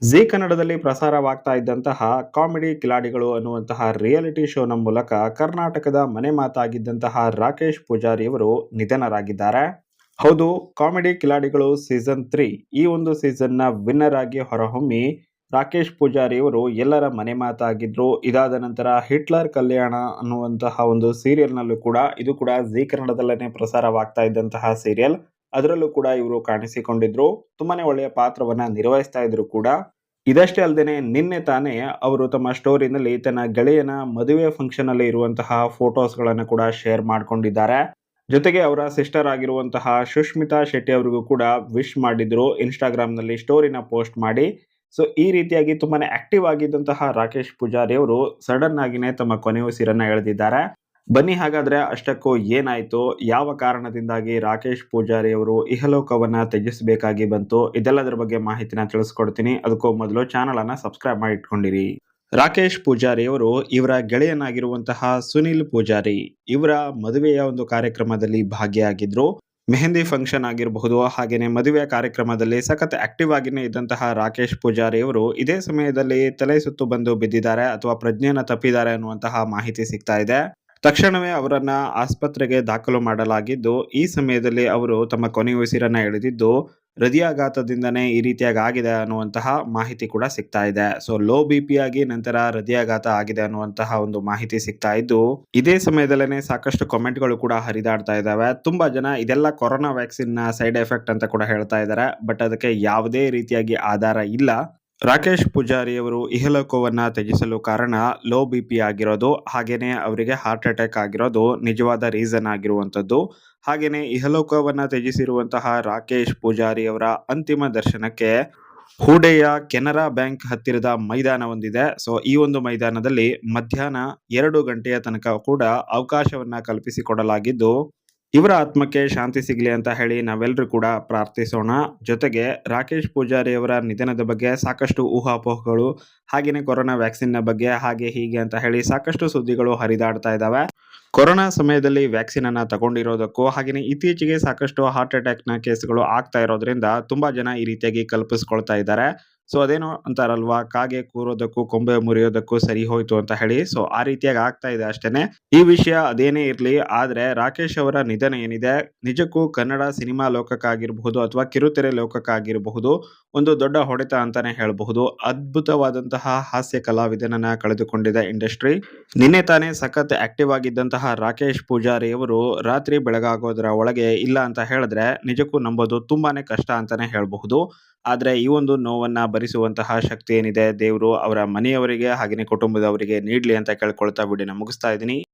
ಜೀ ಕನ್ನಡದಲ್ಲಿ ಪ್ರಸಾರವಾಗ್ತಾ ಇದ್ದಂತಹ ಕಾಮಿಡಿ ಕಿಲಾಡಿಗಳು ಅನ್ನುವಂತಹ ರಿಯಾಲಿಟಿ ಶೋನ ಮೂಲಕ ಕರ್ನಾಟಕದ ಮನೆ ಮಾತಾಗಿದ್ದಂತಹ ರಾಕೇಶ್ ಪೂಜಾರಿಯವರು ನಿಧನರಾಗಿದ್ದಾರೆ. ಹೌದು, ಕಾಮಿಡಿ ಕಿಲಾಡಿಗಳು ಸೀಸನ್ 3 ಈ ಒಂದು ಸೀಸನ್ನ ವಿನ್ನರ್ ಆಗಿ ಹೊರಹೊಮ್ಮಿ ರಾಕೇಶ್ ಪೂಜಾರಿಯವರು ಎಲ್ಲರ ಮನೆ ಮಾತಾಗಿದ್ರು. ಇದಾದ ನಂತರ ಹಿಟ್ಲರ್ ಕಲ್ಯಾಣ ಅನ್ನುವಂತಹ ಒಂದು ಸೀರಿಯಲ್ನಲ್ಲೂ ಕೂಡ ಇದು ಕೂಡ ಜೀ ಕನ್ನಡದಲ್ಲೇ ಪ್ರಸಾರವಾಗ್ತಾ ಇದ್ದಂತಹ ಸೀರಿಯಲ್. ಅದರಲ್ಲೂ ಕೂಡ ಇವರು ಕಾಣಿಸಿಕೊಂಡಿದ್ರು. ತುಂಬಾನೇ ಒಳ್ಳೆಯ ಪಾತ್ರವನ್ನ ನಿರ್ವಹಿಸ್ತಾ ಇದ್ರು ಕೂಡ. ಇದಷ್ಟೇ ಅಲ್ಲದೆ ನಿನ್ನೆ ತಾನೇ ಅವರು ತಮ್ಮ ಸ್ಟೋರಿನಲ್ಲಿ ತನ್ನ ಗೆಳೆಯನ ಮದುವೆ ಫಂಕ್ಷನ್ ಅಲ್ಲಿ ಇರುವಂತಹ ಫೋಟೋಸ್ಗಳನ್ನು ಕೂಡ ಶೇರ್ ಮಾಡ್ಕೊಂಡಿದ್ದಾರೆ. ಜೊತೆಗೆ ಅವರ ಸಿಸ್ಟರ್ ಆಗಿರುವಂತಹ ಸುಷ್ಮಿತಾ ಶೆಟ್ಟಿ ಅವರಿಗೂ ಕೂಡ ವಿಶ್ ಮಾಡಿದ್ರು ಇನ್ಸ್ಟಾಗ್ರಾಮ್ ನಲ್ಲಿ ಸ್ಟೋರಿನ ಪೋಸ್ಟ್ ಮಾಡಿ. ಸೊ ಈ ರೀತಿಯಾಗಿ ತುಂಬಾನೇ ಆಕ್ಟಿವ್ ಆಗಿದ್ದಂತಹ ರಾಕೇಶ್ ಪೂಜಾರಿ ಅವರು ಸಡನ್ ಆಗಿನೇ ತಮ್ಮ ಕೊನೆಯುಸಿರನ್ನ ಎಳೆದಿದ್ದಾರೆ. ಬನ್ನಿ ಹಾಗಾದ್ರೆ ಅಷ್ಟಕ್ಕೂ ಏನಾಯ್ತು, ಯಾವ ಕಾರಣದಿಂದಾಗಿ ರಾಕೇಶ್ ಪೂಜಾರಿ ಅವರು ಇಹಲೋಕವನ್ನ ತ್ಯಜಿಸಬೇಕಾಗಿ ಬಂತು, ಇದೆಲ್ಲದರ ಬಗ್ಗೆ ಮಾಹಿತಿನ ತಿಳಿಸ್ಕೊಡ್ತೀನಿ. ಅದಕ್ಕೂ ಮೊದಲು ಚಾನಲ್ ಅನ್ನ ಸಬ್ಸ್ಕ್ರೈಬ್ ಮಾಡಿ ಇಟ್ಕೊಂಡಿರಿ. ರಾಕೇಶ್ ಪೂಜಾರಿ ಅವರು ಇವರ ಗೆಳೆಯನಾಗಿರುವಂತಹ ಸುನಿಲ್ ಪೂಜಾರಿ ಇವರ ಮದುವೆಯ ಒಂದು ಕಾರ್ಯಕ್ರಮದಲ್ಲಿ ಭಾಗಿಯಾಗಿದ್ರು. ಮೆಹಂದಿ ಫಂಕ್ಷನ್ ಆಗಿರಬಹುದು, ಹಾಗೇನೆ ಮದುವೆಯ ಕಾರ್ಯಕ್ರಮದಲ್ಲಿ ಸಖತ್ ಆಕ್ಟಿವ್ ಆಗಿನೇ ಇದ್ದಂತಹ ರಾಕೇಶ್ ಪೂಜಾರಿ ಅವರು ಇದೇ ಸಮಯದಲ್ಲಿ ತಲೆ ಸುತ್ತು ಬಂದು ಬಿದ್ದಿದ್ದಾರೆ ಅಥವಾ ಪ್ರಜ್ಞೆಯನ್ನ ತಪ್ಪಿದ್ದಾರೆ ಅನ್ನುವಂತಹ ಮಾಹಿತಿ ಸಿಗ್ತಾ ಇದೆ. ತಕ್ಷಣವೇ ಅವರನ್ನ ಆಸ್ಪತ್ರೆಗೆ ದಾಖಲು ಮಾಡಲಾಗಿದ್ದು, ಈ ಸಮಯದಲ್ಲಿ ಅವರು ತಮ್ಮ ಕೊನೆಯುಸಿರನ್ನ ಎಳೆದಿದ್ದು ಹೃದಯಾಘಾತದಿಂದನೇ ಈ ರೀತಿಯಾಗಿ ಆಗಿದೆ ಅನ್ನುವಂತಹ ಮಾಹಿತಿ ಕೂಡ ಸಿಗ್ತಾ ಇದೆ. ಸೊ ಲೋ ಬಿಪಿ ಆಗಿ ನಂತರ ಹೃದಯಾಘಾತ ಆಗಿದೆ ಅನ್ನುವಂತಹ ಒಂದು ಮಾಹಿತಿ ಸಿಗ್ತಾ ಇದ್ದು, ಇದೇ ಸಮಯದಲ್ಲೇನೆ ಸಾಕಷ್ಟು ಕಾಮೆಂಟ್ಗಳು ಕೂಡ ಹರಿದಾಡ್ತಾ ಇದಾವೆ. ತುಂಬಾ ಜನ ಇದೆಲ್ಲ ಕೊರೋನಾ ವ್ಯಾಕ್ಸಿನ್ ನ ಸೈಡ್ ಎಫೆಕ್ಟ್ ಅಂತ ಕೂಡ ಹೇಳ್ತಾ ಇದ್ದಾರೆ. ಬಟ್ ಅದಕ್ಕೆ ಯಾವುದೇ ರೀತಿಯಾಗಿ ಆಧಾರ ಇಲ್ಲ. ರಾಕೇಶ್ ಪೂಜಾರಿ ಅವರು ಇಹಲೋಕವನ್ನ ತ್ಯಜಿಸಲು ಕಾರಣ ಲೋ ಬಿಪಿ ಆಗಿರೋದು, ಹಾಗೇನೆ ಅವರಿಗೆ ಹಾರ್ಟ್ ಅಟ್ಯಾಕ್ ಆಗಿರೋದು ನಿಜವಾದ ರೀಸನ್ ಆಗಿರುವಂತದ್ದು. ಹಾಗೇನೆ ಇಹಲೋಕವನ್ನ ತ್ಯಜಿಸಿರುವಂತಹ ರಾಕೇಶ್ ಪೂಜಾರಿ ಅವರ ಅಂತಿಮ ದರ್ಶನಕ್ಕೆ ಹೂಡೆಯ ಕೆನರಾ ಬ್ಯಾಂಕ್ ಹತ್ತಿರದ ಮೈದಾನ ಹೊಂದಿದೆ. ಸೊ ಈ ಒಂದು ಮೈದಾನದಲ್ಲಿ ಮಧ್ಯಾಹ್ನ 2 ಗಂಟೆಯ ತನಕ ಕೂಡ ಅವಕಾಶವನ್ನ ಕಲ್ಪಿಸಿಕೊಡಲಾಗಿದ್ದು, ಇವರ ಆತ್ಮಕ್ಕೆ ಶಾಂತಿ ಸಿಗಲಿ ಅಂತ ಹೇಳಿ ನಾವೆಲ್ಲರೂ ಕೂಡ ಪ್ರಾರ್ಥಿಸೋಣ. ಜೊತೆಗೆ ರಾಕೇಶ್ ಪೂಜಾರಿ ಅವರ ನಿಧನದ ಬಗ್ಗೆ ಸಾಕಷ್ಟು ಊಹಾಪೋಹಗಳು, ಹಾಗೇನೆ ಕೊರೋನಾ ವ್ಯಾಕ್ಸಿನ್ ನ ಬಗ್ಗೆ ಹಾಗೆ ಹೀಗೆ ಅಂತ ಹೇಳಿ ಸಾಕಷ್ಟು ಸುದ್ದಿಗಳು ಹರಿದಾಡ್ತಾ ಇದಾವೆ. ಕೊರೋನಾ ಸಮಯದಲ್ಲಿ ವ್ಯಾಕ್ಸಿನ್ ಅನ್ನ ತಗೊಂಡಿರೋದಕ್ಕೂ ಹಾಗೇನೆ ಇತ್ತೀಚೆಗೆ ಸಾಕಷ್ಟು ಹಾರ್ಟ್ ಅಟ್ಯಾಕ್ ನ ಕೇಸ್ಗಳು ಆಗ್ತಾ ಇರೋದ್ರಿಂದ ತುಂಬಾ ಜನ ಈ ರೀತಿಯಾಗಿ ಕಲ್ಪಿಸ್ಕೊಳ್ತಾ ಇದ್ದಾರೆ. ಸೊ ಅದೇನೋ ಅಂತಾರಲ್ವಾ, ಕಾಗೆ ಕೂರೋದಕ್ಕೂ ಕೊಂಬೆ ಮುರಿಯೋದಕ್ಕೂ ಸರಿ ಹೋಯ್ತು ಅಂತ ಹೇಳಿ. ಸೊ ಆ ರೀತಿಯಾಗಿ ಆಗ್ತಾ ಇದೆ ಅಷ್ಟೇನೆ. ಈ ವಿಷಯ ಅದೇನೇ ಇರ್ಲಿ, ಆದ್ರೆ ರಾಕೇಶ್ ಅವರ ನಿಧನ ಏನಿದೆ ನಿಜಕ್ಕೂ ಕನ್ನಡ ಸಿನಿಮಾ ಲೋಕಕ್ಕಾಗಿರಬಹುದು ಅಥವಾ ಕಿರುತೆರೆ ಲೋಕಕ್ಕಾಗಿರಬಹುದು ಒಂದು ದೊಡ್ಡ ಹೊಡೆತ ಅಂತಾನೆ ಹೇಳಬಹುದು. ಅದ್ಭುತವಾದಂತಹ ಹಾಸ್ಯ ಕಲಾವಿದನನ್ನ ಕಳೆದುಕೊಂಡಿದೆ ಇಂಡಸ್ಟ್ರಿ. ನಿನ್ನೆ ತಾನೇ ಸಖತ್ ಆಕ್ಟಿವ್ ಆಗಿದ್ದಂತಹ ರಾಕೇಶ್ ಪೂಜಾರಿ ಅವರು ರಾತ್ರಿ ಬೆಳಗಾಗೋದ್ರ ಒಳಗೆ ಇಲ್ಲ ಅಂತ ಹೇಳಿದ್ರೆ ನಿಜಕ್ಕೂ ನಂಬೋದು ತುಂಬಾನೇ ಕಷ್ಟ ಅಂತಾನೆ ಹೇಳಬಹುದು. ಆದ್ರೆ ಈ ಒಂದು ನೋವನ್ನ ಭರಿಸುವಂತಹ ಶಕ್ತಿ ಏನಿದೆ ದೇವರು ಅವರ ಮನೆಯವರಿಗೆ ಹಾಗೆಯೇ ಕುಟುಂಬದವರಿಗೆ ನೀಡ್ಲಿ ಅಂತ ಕೇಳ್ಕೊಳ್ತಾ ವಿಡಿಯೋನ ಮುಗಿಸ್ತಾ ಇದ್ದೀನಿ.